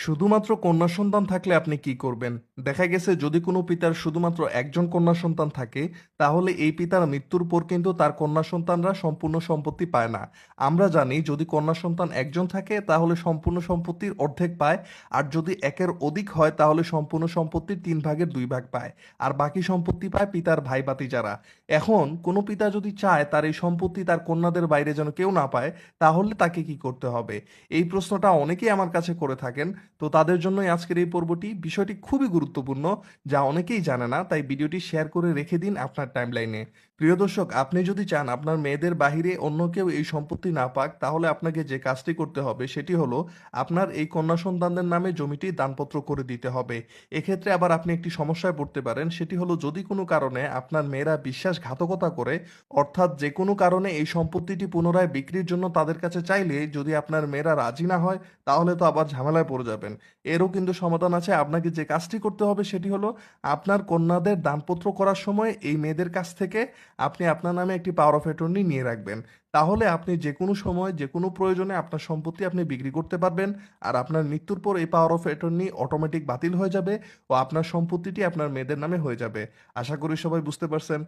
শুধুমাত্র কন্যা সন্তান থাকলে আপনি কি করবেন? দেখা গেছে যদি কোনো পিতার শুধুমাত্র একজন কন্যা সন্তান থাকে, তাহলে এই পিতার মৃত্যুর পর কিন্তু তার কন্যা সন্তানরা সম্পূর্ণ সম্পত্তি পায় না। আমরা জানি যদি কন্যা সন্তান একজন থাকে তাহলে সম্পূর্ণ সম্পত্তির অর্ধেক পায়, আর যদি একের অধিক হয় তাহলে সম্পূর্ণ সম্পত্তির 3 ভাগের 2 ভাগ পায়। আর বাকি সম্পত্তি পায় পিতার ভাই ভাতিজারা। এখন কোনো পিতা যদি চায় তার এই সম্পত্তি তার কন্যাদের বাইরে যেন কেউ না পায়, তাহলে তাকে কি করতে হবে? এই প্রশ্নটা অনেকেই আমার কাছে করে থাকেন। তো তাদের জন্যই আজকের এই পর্বটি। বিষয়টি খুবই গুরুত্বপূর্ণ, যা অনেকেই জানে না, তাই ভিডিওটি শেয়ার করে রেখে দিন আপনার টাইমলাইনে। প্রিয় দর্শক, আপনি যদি চান আপনার মেয়েদের বাহিরে অন্য কেউ এই সম্পত্তি না পাক, তাহলে আপনাকে যে কাজটি করতে হবে সেটি হলো আপনার এই কন্যা সন্তানদের নামে জমিটি দানপত্র করে দিতে হবে। এক্ষেত্রে আবার আপনি একটি সমস্যায় পড়তে পারেন, সেটি হলো যদি কোনো কারণে আপনার মেয়েরা বিশ্বাসঘাতকতা করে, অর্থাৎ যে কোনো কারণে এই সম্পত্তিটি পুনরায় বিক্রির জন্য তাদের কাছে চাইলে যদি আপনার মেয়েরা রাজি না হয়, তাহলে তো আবার ঝামেলায় পড়ে যাবেন। এরও কিন্তু সমাধান আছে। আপনাকে যে কাজটি করতে হবে সেটি হলো আপনার কন্যাদের দানপত্র করার সময় এই মেয়েদের কাছ থেকে আপনি আপনার নামে একটি পাওয়ার অফ অ্যাটর্নি নিয়ে রাখবেন। তাহলে আপনি যেকোনো সময় যেকোনো প্রয়োজনে আপনার সম্পত্তি আপনি বিক্রি করতে পারবেন। আর আপনার মৃত্যুর পর এই পাওয়ার অফ অ্যাটর্নি অটোমেটিক বাতিল হয়ে যাবে ও আপনার সম্পত্তিটি আপনার মেয়েদের নামে হয়ে যাবে। আশা করি সবাই বুঝতে পারছেন।